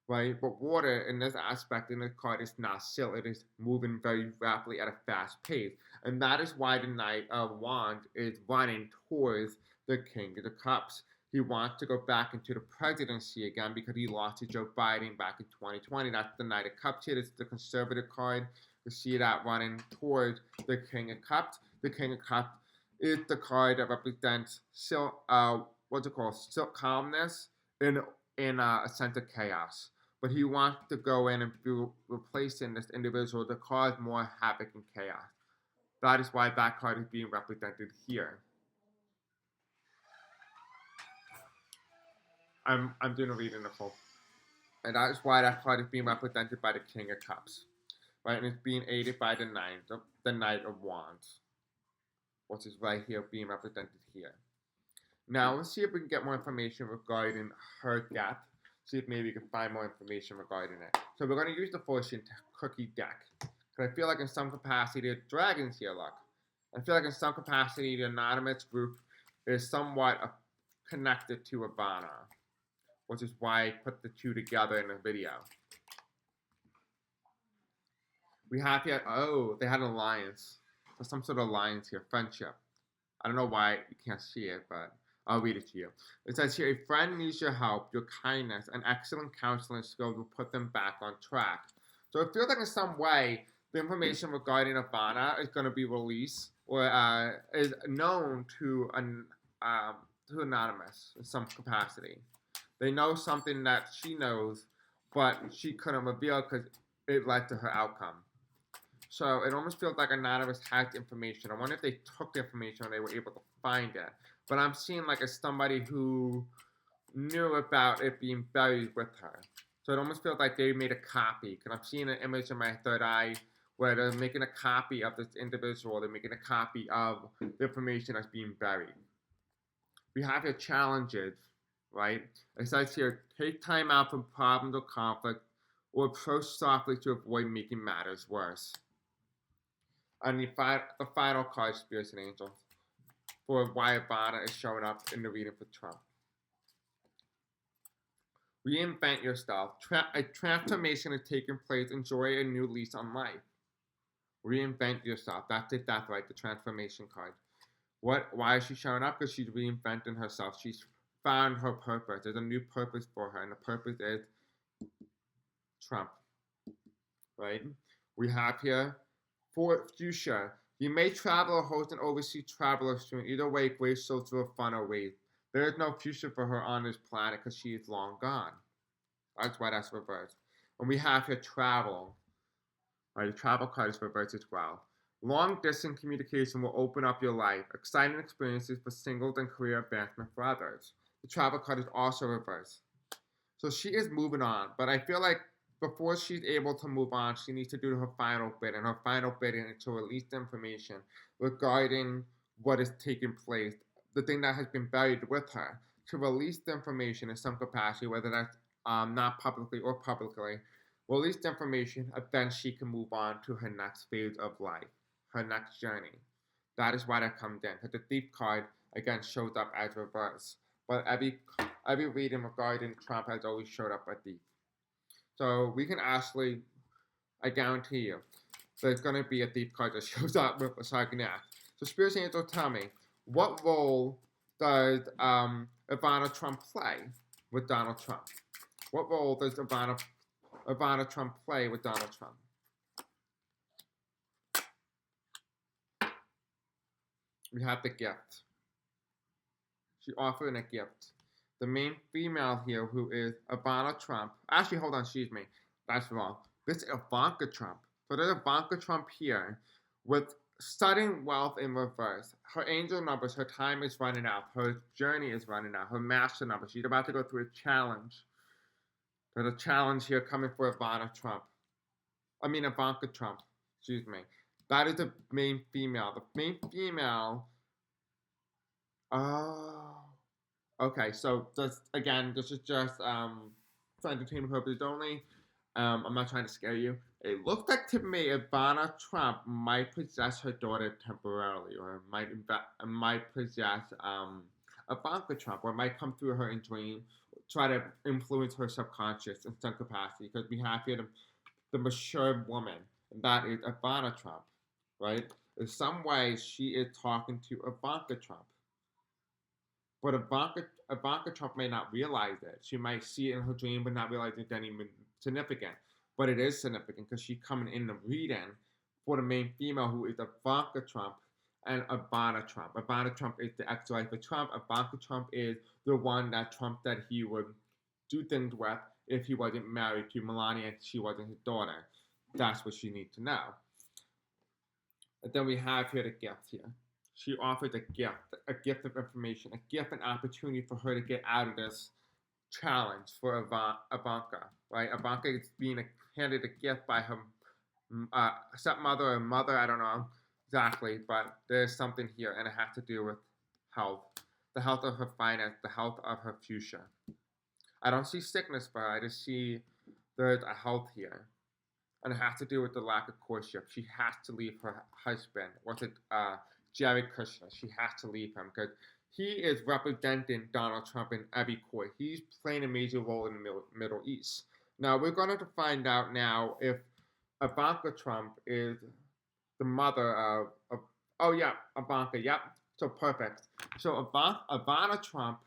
right? But water in this aspect in the card is not still. It is moving very rapidly at a fast pace. And that is why the Knight of Wands is running towards the King of the Cups. He wants to go back into the presidency again because he lost to Joe Biden back in 2020. That's the Knight of Cups here. This is the conservative card. You see that running towards the King of Cups. The King of Cups is the card that represents what's it called? Still calmness in a sense of chaos. But he wants to go in and be replacing this individual to cause more havoc and chaos. That is why that card is being represented here. I'm doing a reading, Nicole. And that is why that card is being represented by the King of Cups. Right? And it's being aided by the Knight of Wands. Which is right here being represented here. Now let's see if we can get more information regarding her death. See if maybe we can find more information regarding it. So we're going to use the fortune cookie deck. Because I feel like in some capacity, the dragons here, look. I feel like in some capacity, the anonymous group is somewhat connected to Ivana. Which is why I put the two together in the video. We have here, oh, they had an alliance. There's some sort of alliance here, friendship. I don't know why you can't see it, but I'll read it to you. It says here, a friend needs your help, your kindness, and excellent counseling skills will put them back on track. So it feels like in some way, the information regarding Ivana is going to be released or is known to Anonymous in some capacity. They know something that she knows, but she couldn't reveal because it led to her outcome. So it almost feels like Anonymous has information. I wonder if they took the information or they were able to find it. But I'm seeing like as somebody who knew about it being buried with her. So it almost feels like they made a copy. Because I'm seeing an image in my third eye where they're making a copy of this individual. They're making a copy of the information that's being buried. We have here challenges, right? It says here, take time out from problems or conflict or approach softly to avoid making matters worse. And the final card, Spirits and Angels, for why Ivana is showing up in the reading for Trump. Reinvent yourself. A transformation is taking place. Enjoy a new lease on life. Reinvent yourself. That's it. That's right. The transformation card. Why is she showing up? Because she's reinventing herself. She's found her purpose. There's a new purpose for her, and the purpose is Trump. Right? We have here for fuchsia. You may travel or host an overseas traveler soon. Either way, great social fun awaits. There is no future for her on this planet because she is long gone. That's why that's reversed. And we have here travel. Right, the travel card is reversed as well. Long distance communication will open up your life. Exciting experiences for singles and career advancement for others. The travel card is also reversed. So she is moving on, but I feel like before she's able to move on, she needs to do her final bid, and her final bidding is to release the information regarding what is taking place, the thing that has been buried with her, to release the information in some capacity, whether that's not publicly or publicly, release the information, and then she can move on to her next phase of life, her next journey. That is why that comes in, because the Thief card, again, shows up as reverse. But every reading regarding Trump has always showed up as Thief. So we can actually, I guarantee you, there's going to be a Thief card that shows up with a Sarganath. So Spirit Angel, tell me, what role does Ivana Trump play with Donald Trump? What role does Ivana Trump play with Donald Trump? We have the gift. She offered a gift. The main female here, who is Ivana Trump. Actually, hold on, excuse me. That's wrong. This is Ivanka Trump. So there's Ivanka Trump here with sudden wealth in reverse. Her angel numbers, her time is running out. Her journey is running out. Her master number. She's about to go through a challenge. There's a challenge here coming for Ivanka Trump. Excuse me. That is the main female. The main female. Oh. Okay, so this is just for entertainment purposes only. I'm not trying to scare you. It looks like to me Ivana Trump might possess her daughter temporarily, or might possess Ivanka Trump, or might come through her in dream try to influence her subconscious in some capacity, because we have here the mature woman, and that is Ivana Trump, right? In some way, she is talking to Ivanka Trump, but Ivanka Trump may not realize it. She might see it in her dream, but not realize it's any significant. But it is significant because she's coming in the reading for the main female, who is Ivanka Trump and Ivana Trump. Ivana Trump is the ex-wife of Trump. Ivanka Trump is the one that Trump said he would do things with if he wasn't married to Melania and she wasn't his daughter. That's what she needs to know. And then we have here the gift here. She offers a gift of information, a gift and opportunity for her to get out of this challenge for Ivanka, right? Ivanka is being handed a gift by her stepmother or mother, I don't know exactly, but there's something here, and it has to do with health, the health of her finance, the health of her future. I don't see sickness for her, I just see there's a health here. And it has to do with the lack of courtship. She has to leave her husband, what's it, Jared Kushner. She has to leave him because he is representing Donald Trump in every court. He's playing a major role in the Middle East. Now, we're going to find out now if Ivanka Trump is the mother of oh, yeah, Ivanka, yep. So, perfect. So, Ivana Trump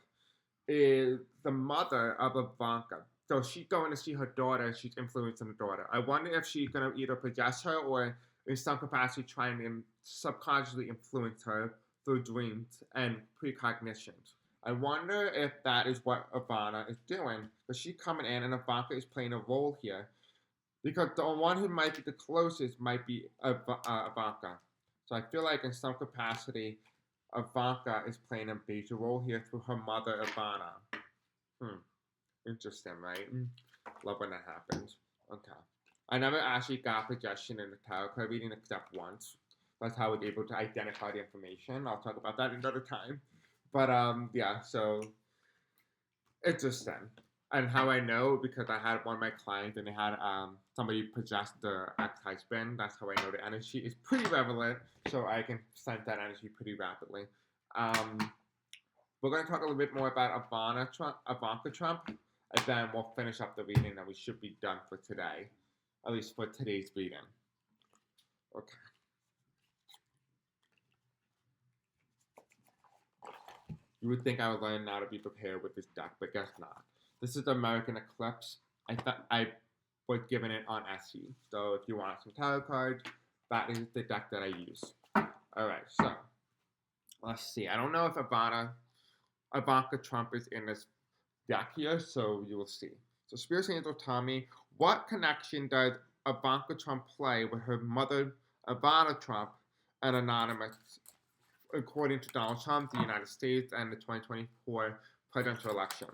is the mother of Ivanka. So she's going to see her daughter, she's influencing the daughter. I wonder if she's going to either possess her or in some capacity trying to subconsciously influence her through dreams and precognitions. I wonder if that is what Ivana is doing, because she's coming in and Ivanka is playing a role here. Because the one who might be the closest might be Ivanka. So I feel like in some capacity, Ivanka is playing a major role here through her mother, Ivana. Interesting, right? Love when that happens. Okay. I never actually got possession in the tarot card reading except once. That's how I was able to identify the information. I'll talk about that another time. But yeah, so interesting. And how I know, because I had one of my clients and they had somebody possess their ex-husband. That's how I know the energy is pretty relevant, so I can sense that energy pretty rapidly. We're going to talk a little bit more about Ivanka Trump, and then we'll finish up the reading, and we should be done for today, at least for today's reading. Okay. You would think I would learn how to be prepared with this deck, but guess not. This is the American Eclipse. I was given it on Etsy, so if you want some tarot cards, that is the deck that I use. Alright, so let's see. I don't know if Ivanka Trump is in this deck here, so you will see. So Spirit Angel tell me, what connection does Ivanka Trump play with her mother, Ivana Trump, and Anonymous, according to Donald Trump, the United States, and the 2024 presidential election?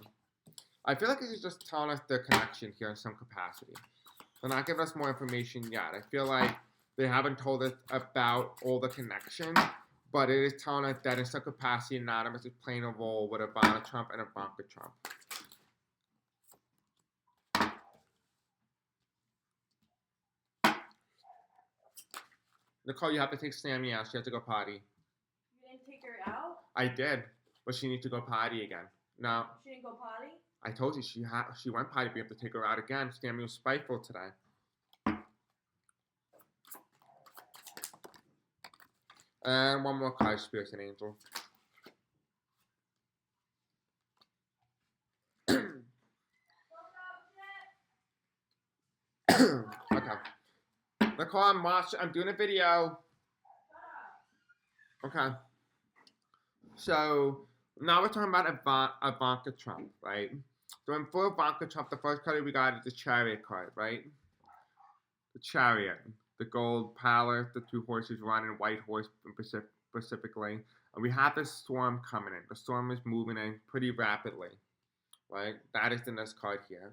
I feel like it's just telling us their connection here in some capacity. They're not giving us more information yet. I feel like they haven't told us about all the connections, but it is telling us that in some capacity, Anonymous is playing a role with Ivana Trump and Ivanka Trump. Nicole, you have to take Sammy out. She has to go potty. You didn't take her out? I did, but she needs to go potty again. No. She didn't go potty? I told you she went potty, but you have to take her out again. Sammy was spiteful today. And one more card, Spirit and Angel. Okay. Nicole, I'm doing a video. Okay. So, now we're talking about Ivanka Trump, right? So, for Ivanka Trump, the first card we got is the Chariot card, right? The Chariot. The gold palace, the two horses running, white horse specifically. And we have this storm coming in. The storm is moving in pretty rapidly, right? That is in this card here.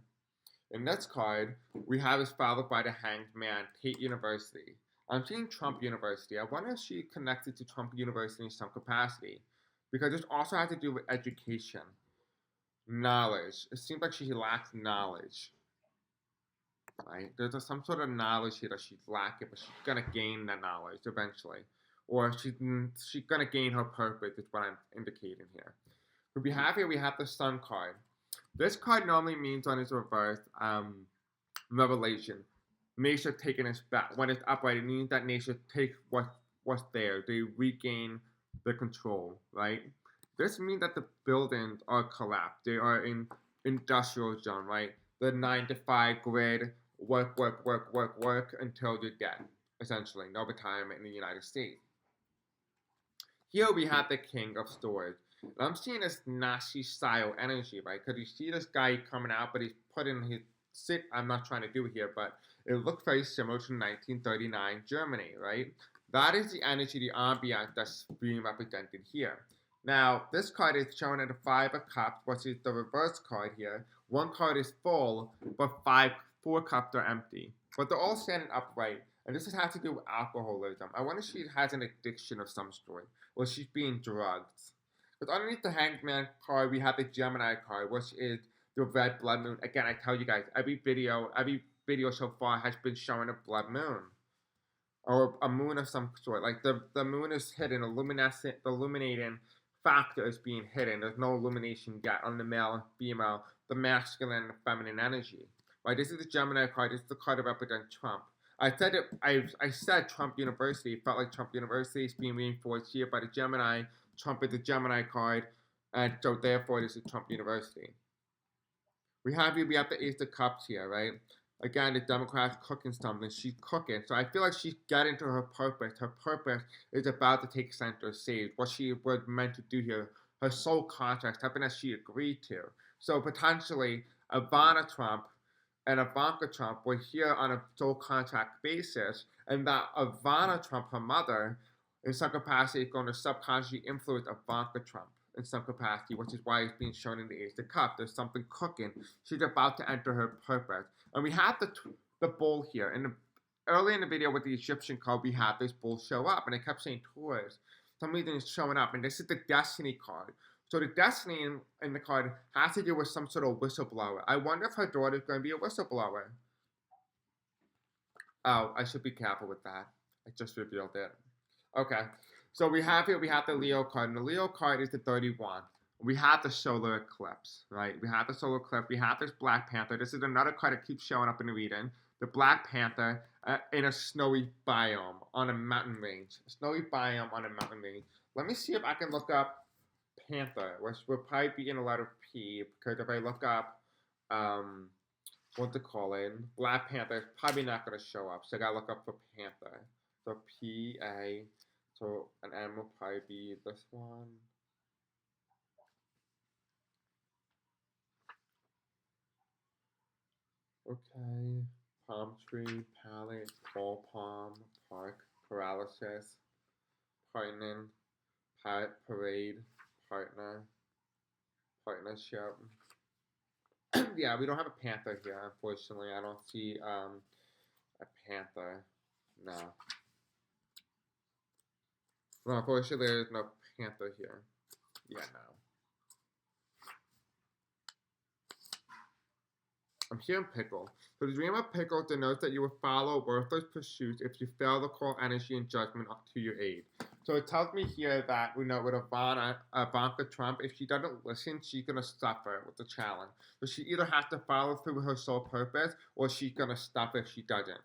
In this card, we have is followed by the Hanged Man, Tate University. I'm seeing Trump University. I wonder if she connected to Trump University in some capacity, because this also has to do with education, knowledge. It seems like she lacks knowledge, right? There's some sort of knowledge here that she's lacking, but she's gonna gain that knowledge eventually, or she's gonna gain her purpose. Is what I'm indicating here. What we have here, we have the Sun card. This card normally means when it's reversed, revelation. Nature taking us back. When it's upright, it means that nature takes what's there. They regain the control, right? This means that the buildings are collapsed. They are in industrial zone, right? The 9 to 5 grid, work until you're dead, essentially. No retirement in the United States. Here we have the king of storage. And I'm seeing this Nazi style energy, right? Because you see this guy coming out, but he's putting his sit. I'm not trying to do it here, but it looks very similar to 1939 Germany, right? That is the energy, the ambiance that's being represented here. Now, this card is shown at the Five of Cups, which is the reverse card here. One card is full, but 4 cups are empty. But they're all standing upright. And this has to do with alcoholism. I wonder if she has an addiction of some sort. Well, she's being drugged. But underneath the Hangman card, we have the Gemini card, which is the red blood moon. Again, I tell you guys, every video so far has been showing a blood moon. Or a moon of some sort. Like the moon is hidden, the illuminating factor is being hidden. There's no illumination yet on the male and female, the masculine and the feminine energy. Right? This is the Gemini card. This is the card that represents Trump. I said Trump University. It felt like Trump University is being reinforced here by the Gemini. Trump is the Gemini card, and so therefore this is Trump University. We have the Ace of Cups here, right? Again, the Democrats cooking something. She's cooking, so I feel like she's getting to her purpose. Her purpose is about to take center stage. What she was meant to do here, her soul contract, something that she agreed to. So potentially, Ivana Trump and Ivanka Trump were here on a sole contract basis, and that Ivana Trump, her mother, in some capacity, is going to subconsciously influence Ivanka Trump in some capacity, which is why it's being shown in the Ace of Cups. There's something cooking. She's about to enter her purpose. And we have the bull here. And early in the video with the Egyptian card, we had this bull show up, and it kept saying Taurus. Some reason it's showing up, and this is the Destiny card. So the Destiny in the card has to do with some sort of whistleblower. I wonder if her daughter is going to be a whistleblower. Oh, I should be careful with that. I just revealed it. Okay, so we have the Leo card, and the Leo card is the 31. We have the solar eclipse, right? We have the solar eclipse. We have this Black Panther. This is another card that keeps showing up in the reading. The Black Panther in a snowy biome on a mountain range. A snowy biome on a mountain range. Let me see if I can look up Panther, which will probably be in a letter P, because if I look up, what to call it, Black Panther, it's probably not going to show up. So I got to look up for Panther. So P-A, so an M will probably be this one. Okay, palm tree, palette, ball palm, park, paralysis, partner, parade, partner, partnership. Yeah, we don't have a panther here, unfortunately. I don't see a panther. No. No, unfortunately, there's no panther here. Yeah, no. I'm hearing pickle. So the dream of pickle denotes that you will follow worthless pursuits if you fail to call energy and judgment up to your aid. So it tells me here that with Ivanka Trump, if she doesn't listen, she's gonna suffer with the challenge. So she either has to follow through with her sole purpose, or she's gonna suffer if she doesn't.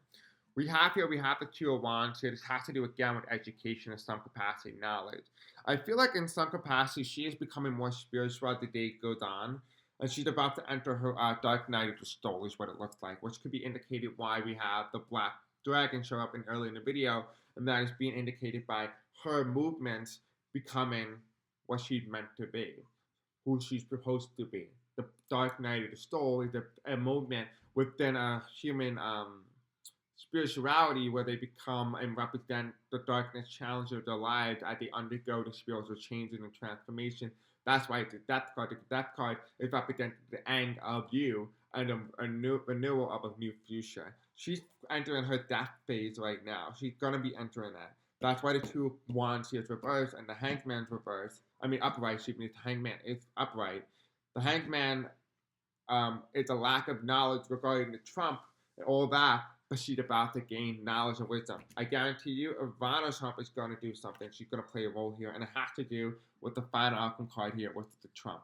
We have the Two of Wands here. This has to do again with education in some capacity, knowledge. I feel like in some capacity she is becoming more spiritual as the day goes on. And she's about to enter her Dark Night of the Soul, is what it looks like, which could be indicated why we have the Black Dragon show up early in the video, and that is being indicated by her movements becoming what she's meant to be, who she's supposed to be. The Dark Night of the Soul is a movement within a human spirituality where they become and represent the darkness challenge of their lives as they undergo the spiritual changes and transformation. That's why it's a death card. The death card is representing the end of you and a new renewal of a new future. She's entering her death phase right now. She's gonna be entering that. That's why the Two of Wands here is reversed and the Hangman's reversed. I mean upright. Excuse me. The Hangman is upright. The Hangman is a lack of knowledge regarding the Trump and all that, but she's about to gain knowledge and wisdom. I guarantee you, Ivana Trump is going to do something. She's going to play a role here, and it has to do with the final outcome card here, with the Trump.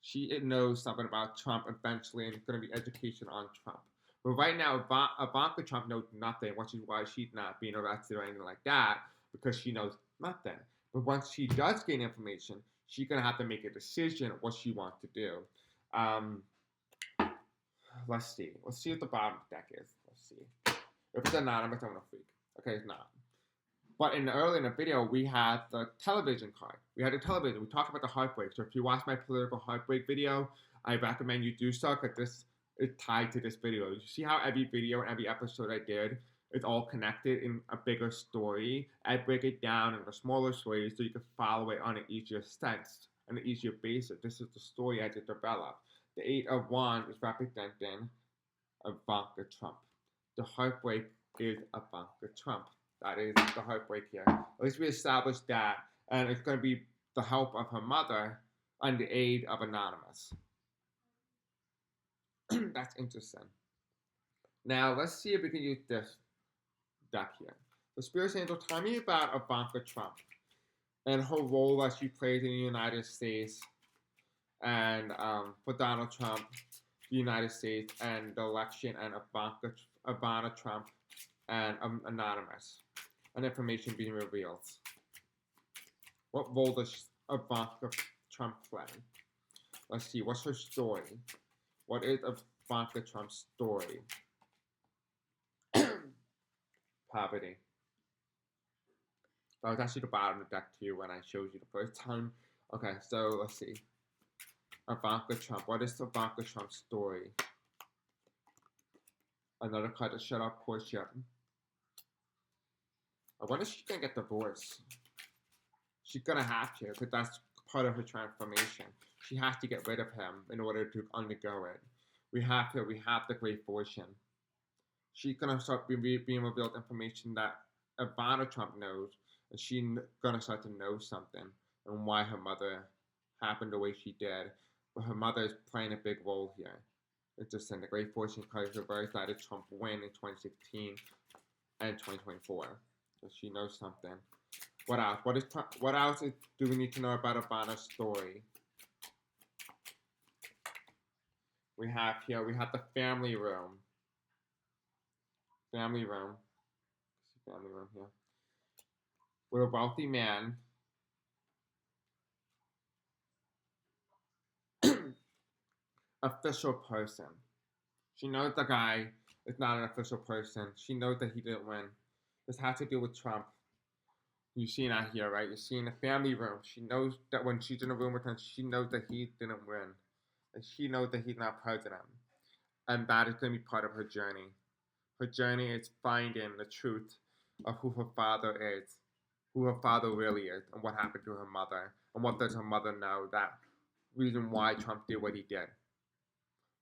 She knows something about Trump eventually, and it's going to be education on Trump. But right now, Ivanka Trump knows nothing, which is why she's not being arrested or anything like that, because she knows nothing. But once she does gain information, she's going to have to make a decision what she wants to do. Um, let's see. Let's see what the bottom deck is. Let's see. If it's anonymous, I'm going to freak. Okay, it's not. But early in the video, we had the television card. We had the television. We talked about the heartbreak. So if you watch my political heartbreak video, I recommend you do so because this is tied to this video. You see how every video and every episode I did is all connected in a bigger story. I break it down into smaller stories so you can follow it on an easier sense, on an easier basis. This is the story I did develop. The Eight of Wands is representing Ivanka Trump. The heartbreak is Ivanka Trump. That is the heartbreak here. At least we established that, and it's going to be the help of her mother and the aid of Anonymous. That's interesting. Now, let's see if we can use this deck here. The Spirit Angel, tell me about Ivanka Trump and her role that she plays in the United States and for Donald Trump, the United States, and the election, and Ivana Trump and Anonymous, and information being revealed. What role does Ivanka Trump play? Let's see, what's her story? What is Ivanka Trump's story? Poverty. That was actually the bottom of the deck too when I showed you the first time. Okay, so let's see. Ivanka Trump. What is Ivanka Trump's story? Another card to shut up Portia. I wonder if she's gonna get divorced. She's gonna have to, because that's part of her transformation. She has to get rid of him in order to undergo it. We have the Great Fortune. She's gonna start being revealed information that Ivana Trump knows, and she's gonna start to know something and why her mother happened the way she did. But her mother is playing a big role here. It's just in the Great Fortune card. We're very glad that Trump win in 2016 and 2024. So she knows something. What else? What else do we need to know about Ivana's story? We have the family room. Family room here. With a wealthy man. Official person. She knows the guy is not an official person. She knows that he didn't win. This has to do with Trump. You're seeing that here, right? You're seeing the family room. She knows that when she's in a room with him, she knows that he didn't win. And she knows that he's not president. And that is going to be part of her journey. Her journey is finding the truth of who her father is, who her father really is, and what happened to her mother. And what does her mother know, that reason why Trump did what he did.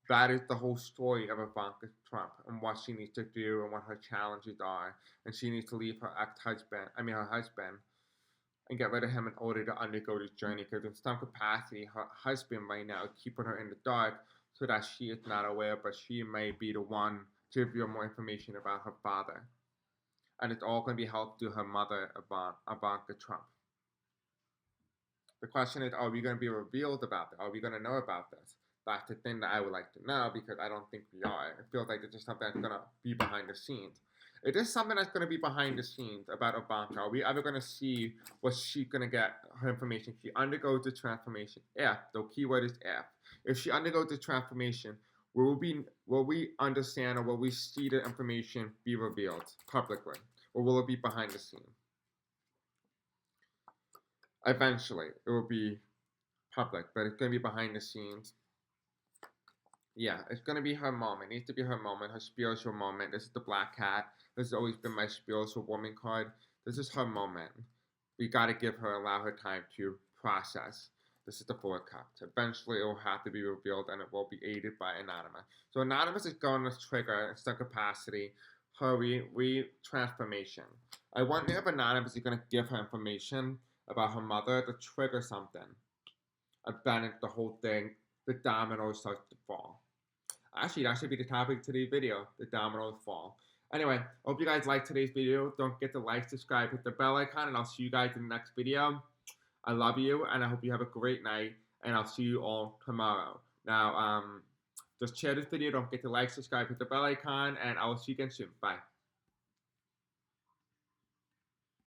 That is the whole story of Ivanka Trump and what she needs to do and what her challenges are. And she needs to leave her husband, and get rid of him in order to undergo this journey. Because in some capacity, her husband right now is keeping her in the dark so that she is not aware, but she may be the one to reveal more information about her father. And it's all going to be helped to her mother, Ivanka Trump. The question is, are we going to be revealed about this? Are we going to know about this? That's the thing that I would like to know, because I don't think we are. It feels like it's just something that's going to be behind the scenes. It is something that's going to be behind the scenes about Ivanka. Are we ever going to see what she's going to get, her information? She undergoes the transformation. If, the keyword is if. If she undergoes the transformation, will we understand, or will we see the information be revealed publicly? Or will it be behind the scenes? Eventually, it will be public, but it's going to be behind the scenes. Yeah, it's going to be her moment. It needs to be her moment, her spiritual moment. This is the Black Cat. This has always been my spiritual woman card. This is her moment. We got to allow her time to process. This is the Four of Cups. Eventually, it will have to be revealed, and it will be aided by Anonymous. So Anonymous is going to trigger, in some capacity, her transformation. I wonder if Anonymous is going to give her information about her mother to trigger something. And then the whole thing, the dominoes starts to fall. Actually, that should be the topic of today's video, the dominoes fall. Anyway, hope you guys liked today's video. Don't forget to like, subscribe, hit the bell icon, and I'll see you guys in the next video. I love you, and I hope you have a great night. and I'll see you all tomorrow. Now, just share this video. Don't forget to like, subscribe, hit the bell icon, and I will see you again soon. Bye.